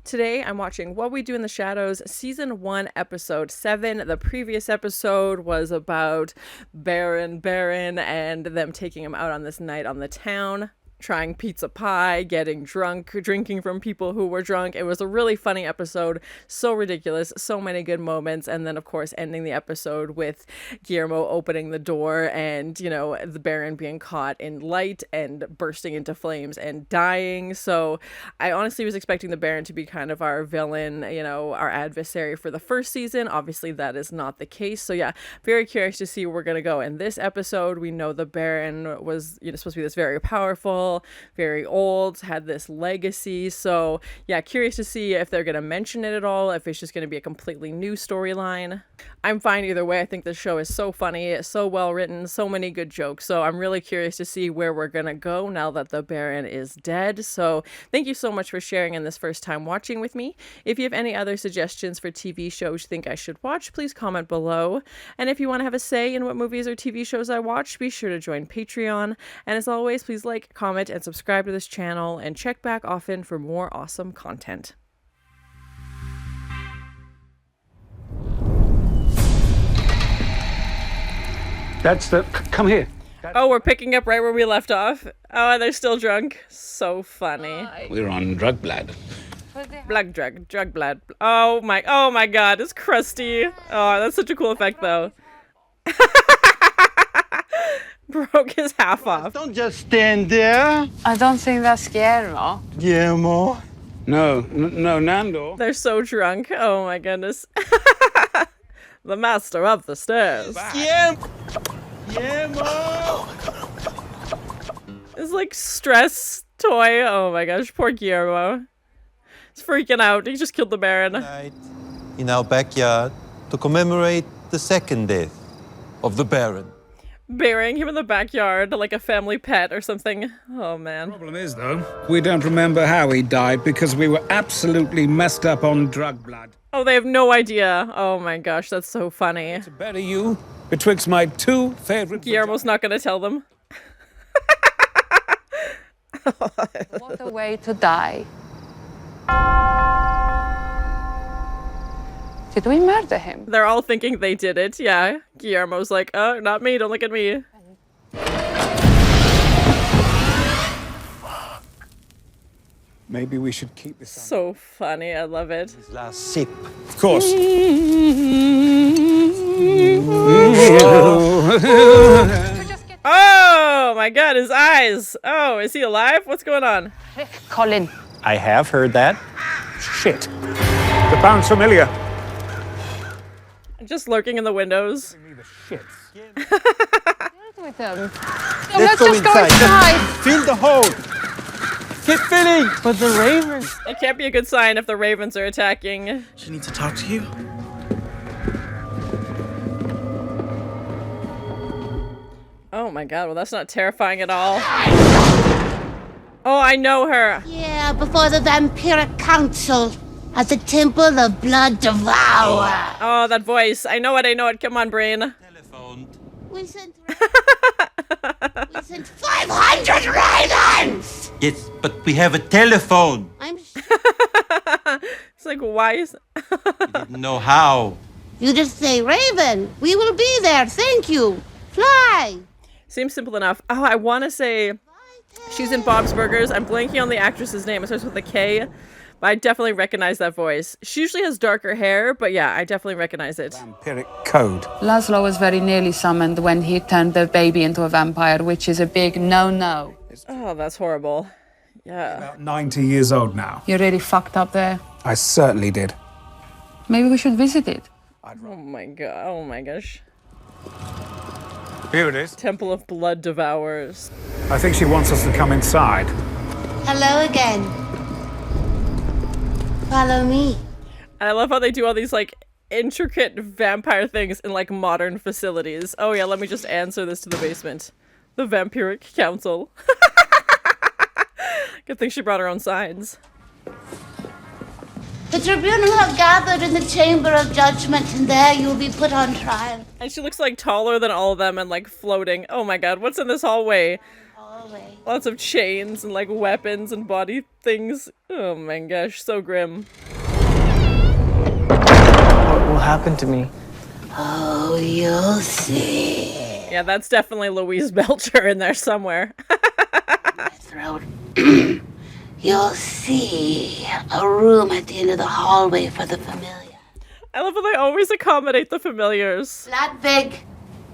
Today, I'm watching What We Do in the Shadows, Season 1, Episode 7. The previous episode was about Baron and them taking him out on this night on the town, trying pizza pie, getting drunk, drinking from people who were drunk. It was a really funny episode, so ridiculous, so many good moments, and then, of course, ending the episode with Guillermo opening the door and, you know, the Baron being caught in light and bursting into flames and dying. So I honestly was expecting the Baron to be kind of our villain, you know, our adversary for the first season. Obviously, that is not the case. So yeah, very curious to see where we're going to go in this episode. We know the Baron was, you know, supposed to be this very powerful, very old, had this legacy. So yeah, curious to see if they're going to mention it at all, if it's just going to be a completely new storyline. I'm fine either way. I think the show is so funny, so well written, so many good jokes. So I'm really curious to see where we're going to go now that the Baron is dead. So thank you so much for sharing in this first time watching with me. If you have any other suggestions for TV shows you think I should watch, please comment below. And if you want to have a say in what movies or TV shows I watch, be sure to join Patreon. And as always, please like, comment, and subscribe to this channel, and check back often for more awesome content. Come here. Oh, we're picking up right where we left off. Oh, they're still drunk. So funny. We're on drug blood. Drug blood. Oh my god, it's crusty. Oh, that's such a cool effect though. Broke his half off. Don't just stand there. I don't think that's Guillermo. Guillermo. No, Nandor. They're so drunk. Oh my goodness. The master of the stairs. Guillermo. It's like stress toy. Oh my gosh, poor Guillermo. He's freaking out. He just killed the Baron. Tonight, in our backyard, to commemorate the second death of the Baron. Burying him in the backyard like a family pet or something. Oh man. Problem is, though, we don't remember how he died because we were absolutely messed up on drug blood. Oh, they have no idea. Oh my gosh, that's so funny. To bury you betwixt my two favorite... Guillermo's not gonna tell them. What a way to die. Did we murder him? They're all thinking they did it, yeah. Guillermo's like, oh, not me, don't look at me. Maybe we should keep this... So funny, I love it. His last sip. Of course. Oh my god, his eyes. Oh, is he alive? What's going on? Colin. I have heard that. Shit. The sounds familiar. Just lurking in the windows. With him. Let's just go inside. Fill the hole. Keep filling. But the ravens. It can't be a good sign if the ravens are attacking. She needs to talk to you. Oh my god, well that's not terrifying at all. Oh, I know her. Yeah, before the Vampiric Council at the Temple of Blood Devour. Oh, that voice. I know it. Come on, brain. Telephone. We sent 500 ravens! Yes, but we have a telephone. It's like, why is... We didn't know how. You just say, Raven, we will be there, thank you. Fly! Seems simple enough. Oh, I want to say she's in Bob's Burgers. I'm blanking on the actress's name. It starts with a K. But I definitely recognize that voice. She usually has darker hair, but yeah, I definitely recognize it. Vampiric code. Laszlo was very nearly summoned when he turned the baby into a vampire, which is a big no-no. Oh, that's horrible. Yeah. About 90 years old now. You really fucked up there. I certainly did. Maybe we should visit it. Oh my god. Oh my gosh. Here it is. Temple of Blood Devours. I think she wants us to come inside. Hello again. Follow me. And I love how they do all these like intricate vampire things in like modern facilities. Oh yeah, let me just answer this to the basement. The Vampiric Council. Good thing she brought her own signs. The tribunal have gathered in the chamber of judgment, and there you will be put on trial. And she looks like taller than all of them and like floating. Oh my god, what's in this hallway? Lots of chains and like weapons and body things. Oh my gosh, so grim. What will happen to me? Oh, you'll see. Yeah, that's definitely Louise Belcher in there somewhere. Throat. You'll see a room at the end of the hallway for the familiar. I love how they always accommodate the familiars. Ludwig!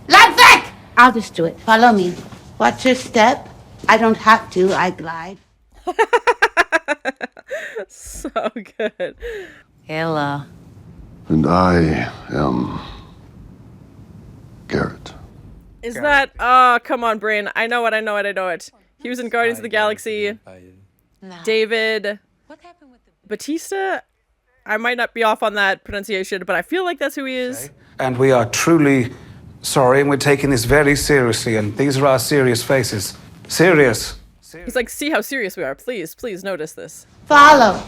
Ludwig! I'll just do it. Follow me. Watch your step. I don't have to. I glide. So good. Ella. And I am Garrett. Is that... Oh, come on, brain. I know it. He was in Guardians of the Galaxy. David... Batista? I might not be off on that pronunciation, but I feel like that's who he is. And we are truly sorry, and we're taking this very seriously, and these are our serious faces. Serious. He's like, see how serious we are. Please notice this. Follow.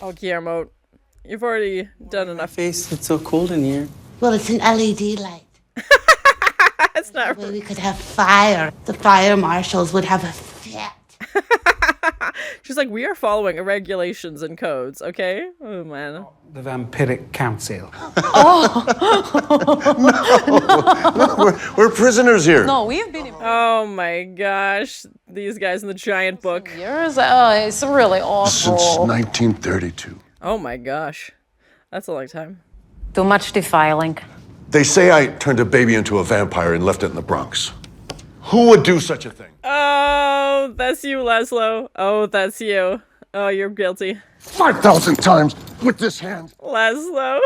Oh, Guillermo, you've already done enough. Face, it's so cold in here. Well, it's an LED light. That's not... Well, we could have fire. The fire marshals would have a fit. She's like, we are following regulations and codes, okay? Oh, man. The Vampiric Council. We're prisoners here. No, we've been in Oh, my gosh. These guys in the giant book. years. Oh, it's really awful. Since 1932. Oh, my gosh. That's a long time. Too much defiling. They say I turned a baby into a vampire and left it in the Bronx. Who would do such a thing? Oh, that's you, Laszlo. Oh, that's you. Oh, you're guilty. 5,000 times with this hand. Laszlo.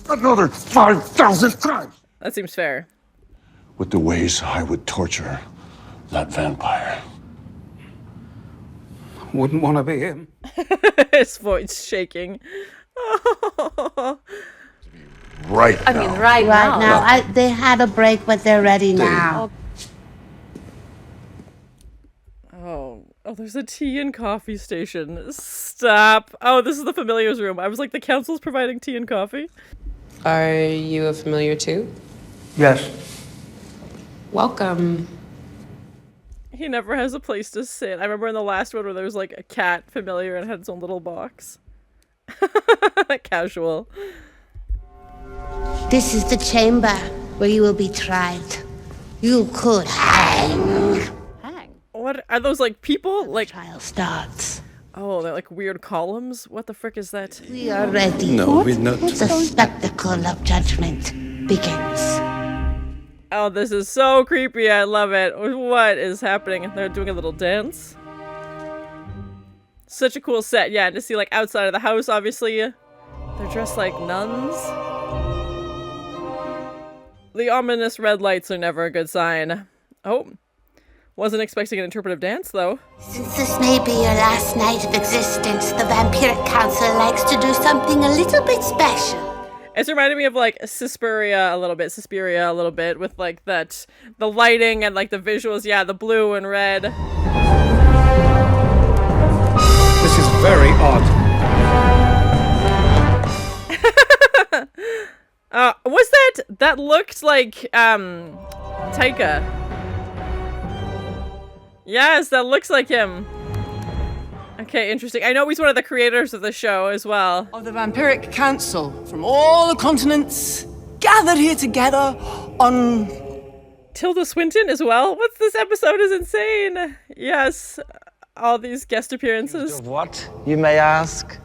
Another 5,000 times. That seems fair. With the ways I would torture that vampire. Wouldn't want to be him. His voice shaking. Oh. Right now. I mean, right now. Now, they had a break, but they're ready now. Oh, there's a tea and coffee station. Stop. Oh, this is the familiars room. I was like, the council's providing tea and coffee? Are you a familiar too? Yes. Welcome. He never has a place to sit. I remember in the last one where there was like a cat familiar and had its own little box. Casual. This is the chamber where you will be tried. You could hang. What are those, like, people? Like, Trial starts. oh, they're like weird columns? What the frick is that? We are ready. No, we're not. The spectacle of judgment begins. Oh, this is so creepy. I love it. What is happening? They're doing a little dance. Such a cool set. Yeah, and to see, like, outside of the house, obviously. They're dressed like nuns. The ominous red lights are never a good sign. Oh. Wasn't expecting an interpretive dance, though. Since this may be your last night of existence, the Vampiric Council likes to do something a little bit special. It's reminding me of, like, Suspiria a little bit, with, like, the lighting and, like, the visuals. Yeah, the blue and red. This is very odd. Was that looked like, Taika. Yes, that looks like him. Okay, interesting. I know he's one of the creators of the show as well. Of the Vampiric Council from all the continents gathered here together on... Tilda Swinton as well? What's this episode is insane. Yes, all these guest appearances. Of what, you may ask?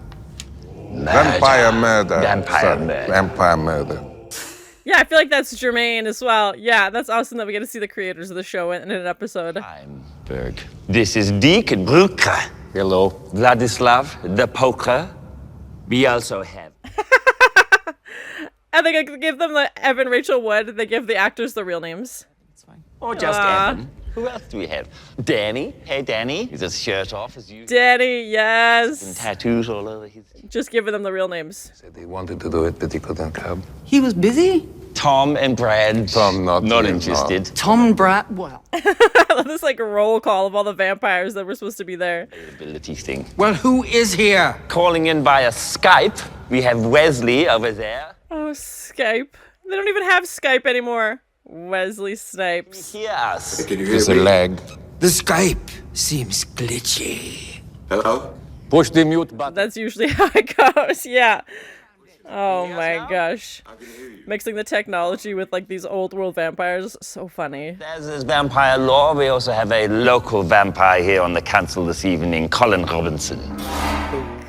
Vampire murder. Vampire murder. Vampire murder. Yeah, I feel like that's Jermaine as well. Yeah, that's awesome that we get to see the creators of the show in an episode. I'm Berg. This is Dick Brucker. Hello. Vladislav the Poker. We also have... And they give them the Evan Rachel Wood. They give the actors the real names. That's fine. Or just Evan. Who else do we have? Danny. Hey, Danny. He's his shirt off as usual. Danny, yes. And tattoos all over his... Just giving them the real names. Said he wanted to do it, but he couldn't come. He was busy? Tom and Brad. Tom, not interested. Tom and Brad, well. I love this, like, roll call of all the vampires that were supposed to be there. Ability thing. Well, who is here? Calling in via Skype, we have Wesley over there. Oh, Skype. They don't even have Skype anymore. Wesley Snipes. Yes. Can you hear There's a me? lag. The Skype seems glitchy. Hello? Push the mute button. That's usually how it goes. Yeah. Oh my gosh. Mixing the technology with like these old world vampires, so funny. There's this vampire law. We also have a local vampire here on the council this evening, Colin Robinson.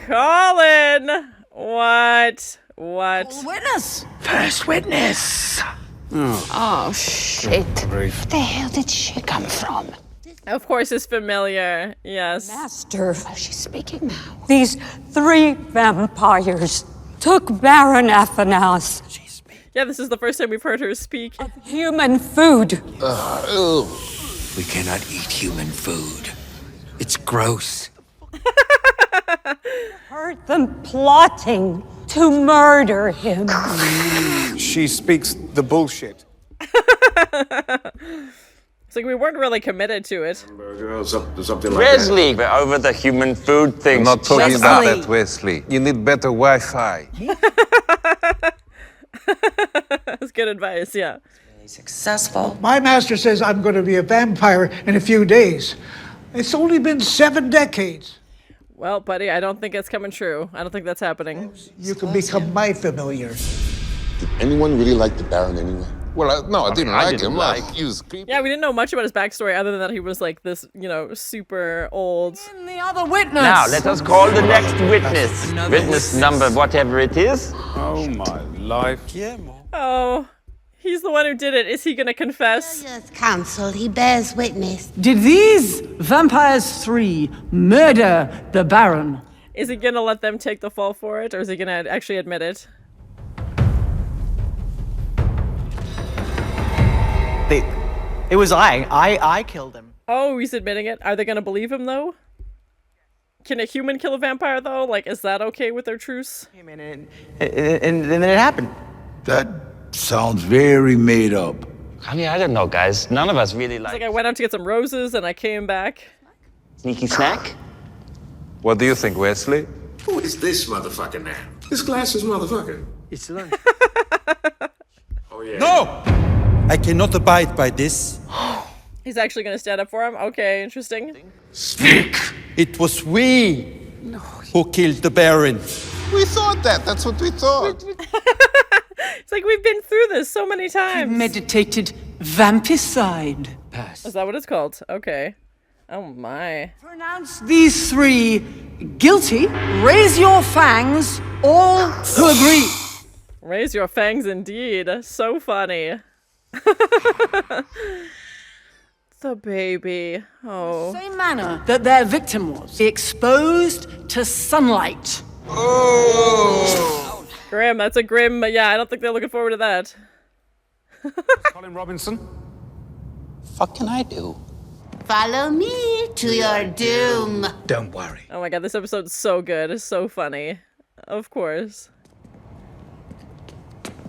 Colin! What? Witness! First witness. Oh, shit. Where the hell did she come from? Of course, it's familiar. Yes. Master, Oh, she's speaking now. these 3 vampires took Baron Athanas Yeah, this is the first time we've heard her speak. human food. We cannot eat human food. It's gross. Heard them plotting to murder him. She speaks the bullshit. It's like we weren't really committed to it. Something like Wesley, we're over the human food I'm thing. not talking about that, Wesley. You need better Wi-Fi. That's good advice, yeah. Successful. My master says I'm going to be a vampire in a few days. It's only been 7 decades. Well, buddy, I don't think it's coming true. I don't think that's happening. You can become my familiar. Did anyone really like the Baron anyway? Well, no, I didn't like didn't him. like- He was creepy. Yeah, we didn't know much about his backstory other than that he was like this, you know, super old. And the other witness. Now, let us call the next witness. Witness number whatever it is. Oh my life. Guillermo. Oh, he's the one who did it. Is he gonna confess? Yes, counsel, he bears witness. Did these vampires 3 murder the Baron? Is he gonna let them take the fall for it, or is he gonna actually admit it? It was I killed him. Oh, he's admitting it. Are they gonna believe him though? Can a human kill a vampire though? Like, is that okay with their truce? And then it happened. That sounds very made up. I mean, I don't know, guys. None of us really It's like like I went out to get some roses and I came back. sneaky snack. What do you think, Wesley? Who is this motherfucker now? This glasses motherfucker. It's lunch. Oh, yeah. No! I cannot abide by this. He's actually gonna stand up for him? Okay, interesting. Speak! It was we who killed the Baron. We thought that. That's what we thought. It's like we've been through this so many times. Meditated vampicide. Is that what it's called? Okay. Oh my. Pronounce these 3 guilty. Raise your fangs, all who agree. Raise your fangs indeed. So funny. The baby. Oh. Same manner that their victim was. Exposed to sunlight. Grim, that's a grim, yeah, I don't think they're looking forward to that. Colin Robinson. What can I do? Follow me to your doom. Don't worry. Oh my god, this episode's so good. It's so funny. Of course.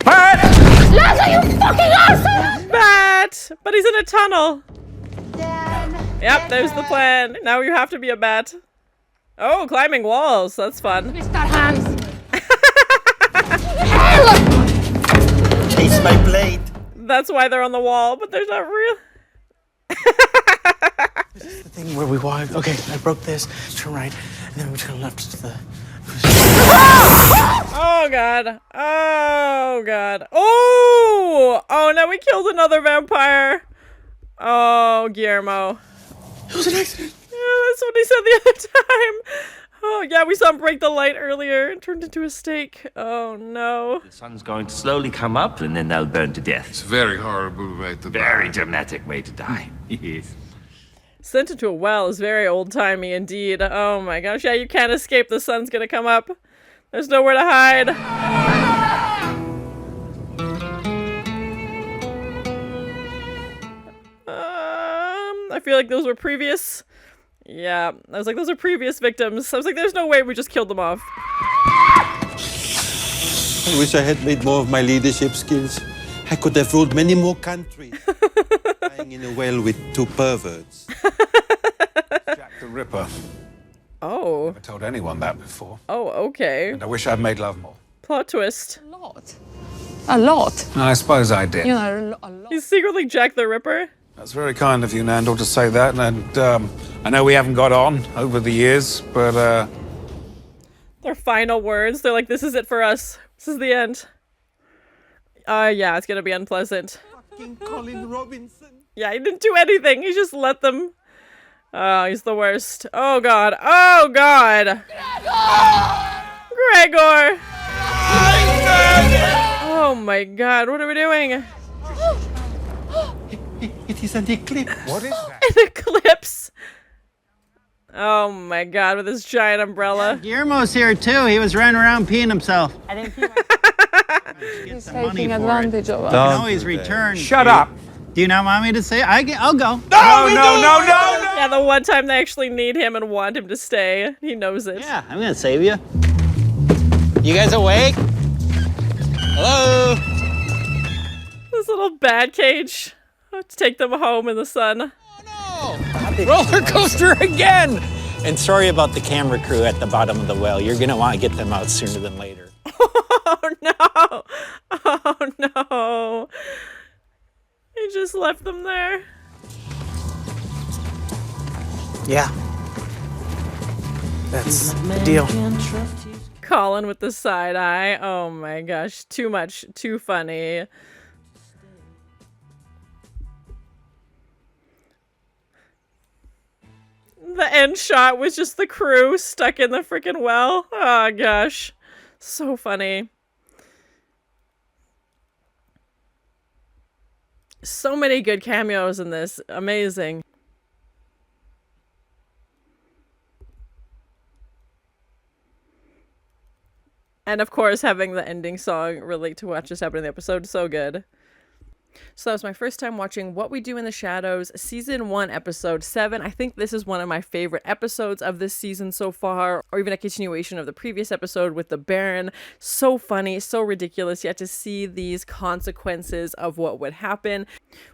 Laszlo, you fucking asshole! Bat! But he's in a tunnel. Yep, there's the plan. Now you have to be a bat. Oh, climbing walls. That's fun. Mr. Hans. Chase my blade. That's why they're on the wall, but there's not real. This is the thing where we walk. Okay, I broke this. Turn right, and then we turn left to the. Oh god. Oh god. Oh! Oh, now we killed another vampire. Oh, Guillermo. It was an accident. Yeah, that's what he said the other time. Oh, yeah, we saw him break the light earlier and turned into a steak. Oh, no. The sun's going to slowly come up and then they'll burn to death. It's a very horrible way to die. Very dramatic way to die. Yes. Sent into a well is very old-timey indeed. Oh my gosh, yeah, you can't escape. The sun's gonna come up. There's nowhere to hide. I feel like those were previous. Yeah, I was like, those are previous victims. I was like, there's no way we just killed them off. I wish I had made more of my leadership skills. I could have ruled many more countries. Lying in a well with 2 perverts. Jack the Ripper. Oh. Never told anyone that before. Oh, okay. And I wish I'd made love more. Plot twist. Lot. A lot. I suppose I did. You know, a lot. He's secretly Jack the Ripper. That's very kind of you, Nandor, to say that. And I know we haven't got on over the years, but Their final words. They're like, this is it for us. This is the end. Yeah, it's gonna be unpleasant. Fucking Colin Robinson. Yeah, he didn't do anything. He just let them. Oh, he's the worst. Oh, God. Oh, God. Gregor! Oh, my God. What are we doing? It is an eclipse. what is that? An eclipse. Oh, my God. With his giant umbrella. Guillermo's here too. He was running around peeing himself. I didn't pee He's taking advantage of us. No, he's returned. Shut up! Do you not want me to say? I'll go. No! Yeah, the one time they actually need him and want him to stay. He knows it. Yeah, I'm gonna save you. You guys awake? Hello? This little bat cage. I'll have to take them home in the sun. Roller coaster again! And sorry about the camera crew at the bottom of the well. You're gonna want to get them out sooner than later. Oh, no. Oh, no. He just left them there. Yeah. That's the deal. Colin with the side eye. Oh my gosh. Too much. Too funny. The end shot was just the crew stuck in the freaking well. Oh gosh. So funny. So many good cameos in this. Amazing. And of course, having the ending song relate to what just happened in the episode, so good. So that was my first time watching What We Do in the Shadows, Season 1, Episode 7. I think this is one of my favorite episodes of this season so far, or even a continuation of the previous episode with the Baron. So funny, so ridiculous, yet to see these consequences of what would happen.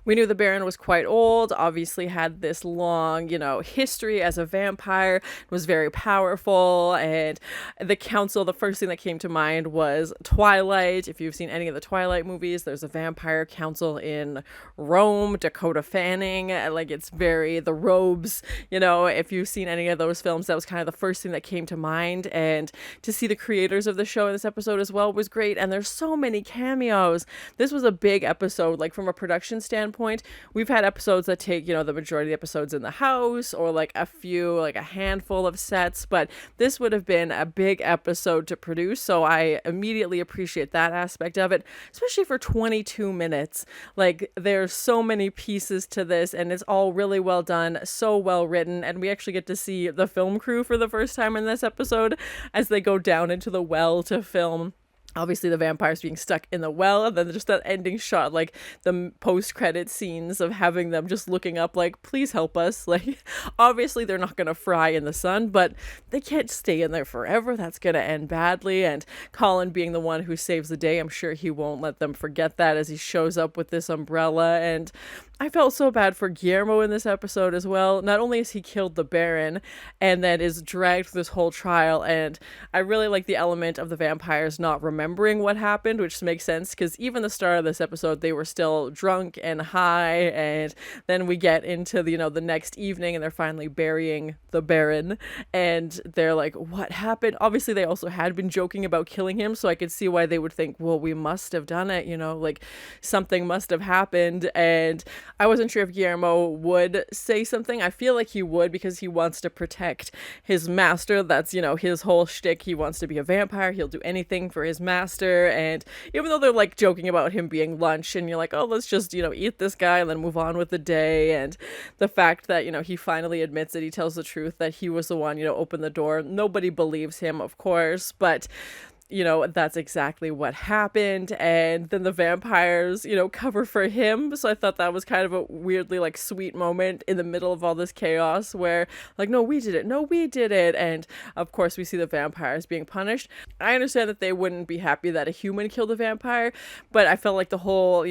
We knew the Baron was quite old, obviously had this long, history as a vampire, was very powerful, and the council, the first thing that came to mind was Twilight. If you've seen any of the Twilight movies, there's a vampire council in Rome, Dakota Fanning, like it's very, the robes, if you've seen any of those films, that was kind of the first thing that came to mind. And to see the creators of the show in this episode as well was great. And there's so many cameos. This was a big episode, like from a production standpoint. We've had episodes that take, the majority of the episodes in the house, or like a handful of sets, but this would have been a big episode to produce. So I immediately appreciate that aspect of it, especially for 22 minutes. Like, there's so many pieces to this, and it's all really well done, so well written, and we actually get to see the film crew for the first time in this episode as they go down into the well to film. Obviously, the vampires being stuck in the well, and then just that ending shot, like the post-credit scenes of having them just looking up like, please help us. Like, obviously, they're not going to fry in the sun, but they can't stay in there forever. That's going to end badly. And Colin being the one who saves the day, I'm sure he won't let them forget that as he shows up with this umbrella. And I felt so bad for Guillermo in this episode as well. Not only has he killed the Baron and then is dragged through this whole trial, and I really like the element of the vampires not remembering what happened, which makes sense because even the start of this episode, they were still drunk and high, and then we get into the next evening and they're finally burying the Baron, and they're like, what happened? Obviously, they also had been joking about killing him, so I could see why they would think, well, we must have done it, like something must have happened. And I wasn't sure if Guillermo would say something. I feel like he would because he wants to protect his master. That's, his whole shtick. He wants to be a vampire. He'll do anything for his master. And even though they're like joking about him being lunch and you're like, oh, let's just, eat this guy and then move on with the day. And the fact that, he finally admits it, he tells the truth that he was the one, opened the door. Nobody believes him, of course, but that's exactly what happened. And then the vampires, cover for him. So I thought that was kind of a weirdly like sweet moment in the middle of all this chaos where like, no, we did it. No, we did it. And of course we see the vampires being punished. I understand that they wouldn't be happy that a human killed a vampire, but I felt like the whole,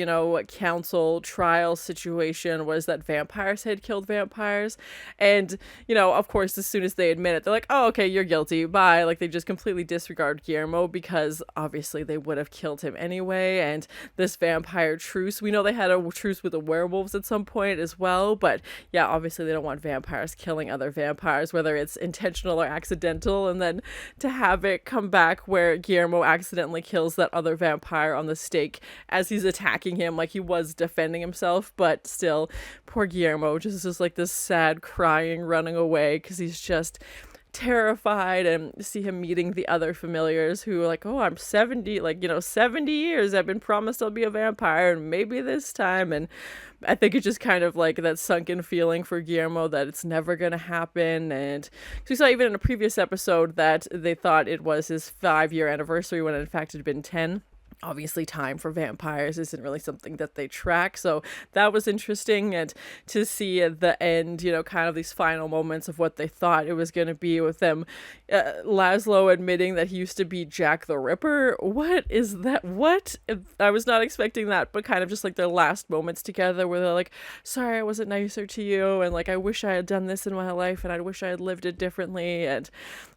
council trial situation was that vampires had killed vampires. And, of course, as soon as they admit it, they're like, oh, okay, you're guilty. Bye. Like they just completely disregard Guillermo Guillermo because obviously they would have killed him anyway. And this vampire truce, we know they had a truce with the werewolves at some point as well, but yeah, obviously they don't want vampires killing other vampires, whether it's intentional or accidental. And then to have it come back where Guillermo accidentally kills that other vampire on the stake as he's attacking him, like he was defending himself, but still, poor Guillermo just is like this sad crying, running away because he's just terrified. And see him meeting the other familiars who are like, oh, I'm 70, like, 70 years I've been promised I'll be a vampire, and maybe this time. And I think it's just kind of like that sunken feeling for Guillermo that it's never gonna happen. And we saw even in a previous episode that they thought it was his 5-year anniversary when in fact it had been 10. Obviously, time for vampires isn't really something that they track, so that was interesting. And to see at the end, kind of these final moments of what they thought it was going to be with them, Laszlo admitting that he used to be Jack the Ripper. What is that? What? I was not expecting that, but kind of just like their last moments together where they're like, sorry I wasn't nicer to you, and like I wish I had done this in my life, and I wish I had lived it differently. And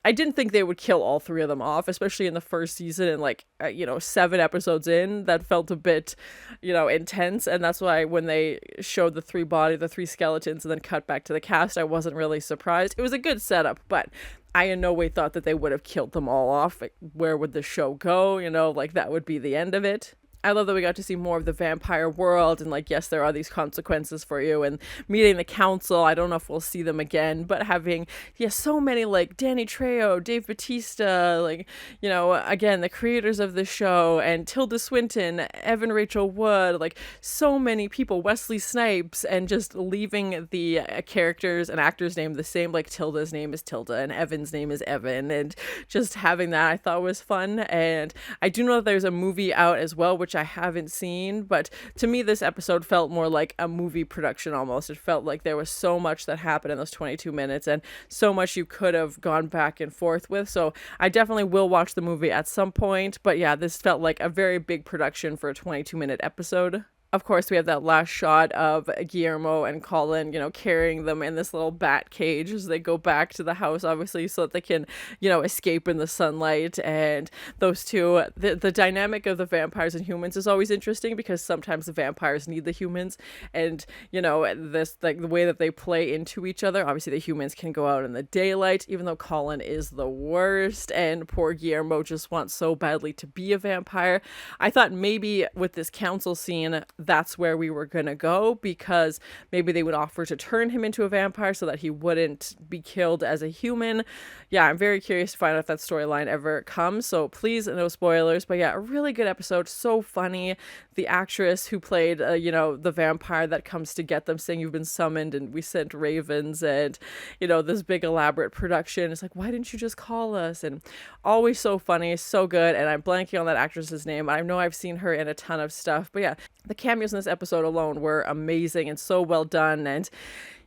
I didn't think they would kill all 3 of them off, especially in the first season, and like 7 episodes in, that felt a bit intense. And that's why when they showed the 3 skeletons and then cut back to the cast, I wasn't really surprised. It was a good setup, but I in no way thought that they would have killed them all off. Like, where would the show go? Like that would be the end of it. I love that we got to see more of the vampire world, and like, yes, there are these consequences for you, and meeting the council. I don't know if we'll see them again, but having so many, like Danny Trejo, Dave Bautista, like, again, the creators of the show, and Tilda Swinton, Evan Rachel Wood, like so many people, Wesley Snipes, and just leaving the characters and actors' name the same. Like Tilda's name is Tilda and Evan's name is Evan, and just having that I thought was fun. And I do know that there's a movie out as well, which I haven't seen, but to me this episode felt more like a movie production almost. It felt like there was so much that happened in those 22 minutes and so much you could have gone back and forth with. So I definitely will watch the movie at some point, but yeah, this felt like a very big production for a 22-minute episode. Of course, we have that last shot of Guillermo and Colin, carrying them in this little bat cage as they go back to the house, obviously, so that they can, escape in the sunlight. And those two, the dynamic of the vampires and humans is always interesting because sometimes the vampires need the humans. And, this, like, the way that they play into each other. Obviously, the humans can go out in the daylight, even though Colin is the worst. And poor Guillermo just wants so badly to be a vampire. I thought maybe with this council scene, that's where we were gonna go, because maybe they would offer to turn him into a vampire so that he wouldn't be killed as a human. Yeah, I'm very curious to find out if that storyline ever comes, so please no spoilers. But yeah, a really good episode, so funny. The actress who played the vampire that comes to get them, saying you've been summoned and we sent ravens, and this big elaborate production. It's like, why didn't you just call us? And always so funny, so good. And I'm blanking on that actress's name. I know I've seen her in a ton of stuff, but yeah, the cameos in this episode alone were amazing and so well done. And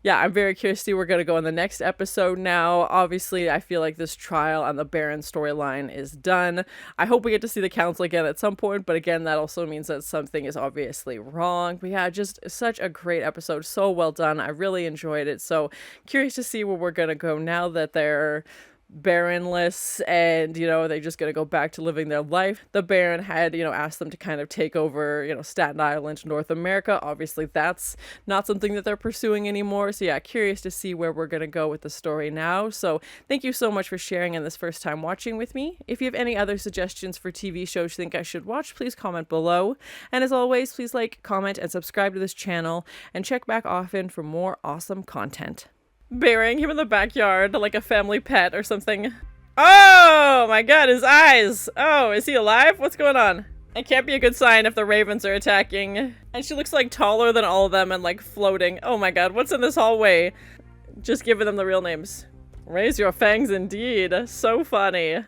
yeah, I'm very curious to see where we're going to go in the next episode now. Obviously, I feel like this trial on the Baron storyline is done. I hope we get to see the council again at some point, but again, that also means that something is obviously wrong. But yeah, just such a great episode, so well done. I really enjoyed it. So curious to see where we're going to go now that they're Baronless, and they're just gonna go back to living their life. The Baron had asked them to kind of take over Staten Island, North America. Obviously that's not something that they're pursuing anymore, so yeah, curious to see where we're gonna go with the story now. So thank you so much for sharing in this first time watching with me. If you have any other suggestions for TV shows you think I should watch, please comment below. And as always, please like, comment, and subscribe to this channel, and check back often for more awesome content. Burying him in the backyard like a family pet or something. Oh my god, his eyes! Oh, is he alive? What's going on? It can't be a good sign if the ravens are attacking. And she looks like taller than all of them and like floating. Oh my god, what's in this hallway? Just giving them the real names. Raise your fangs indeed. So funny.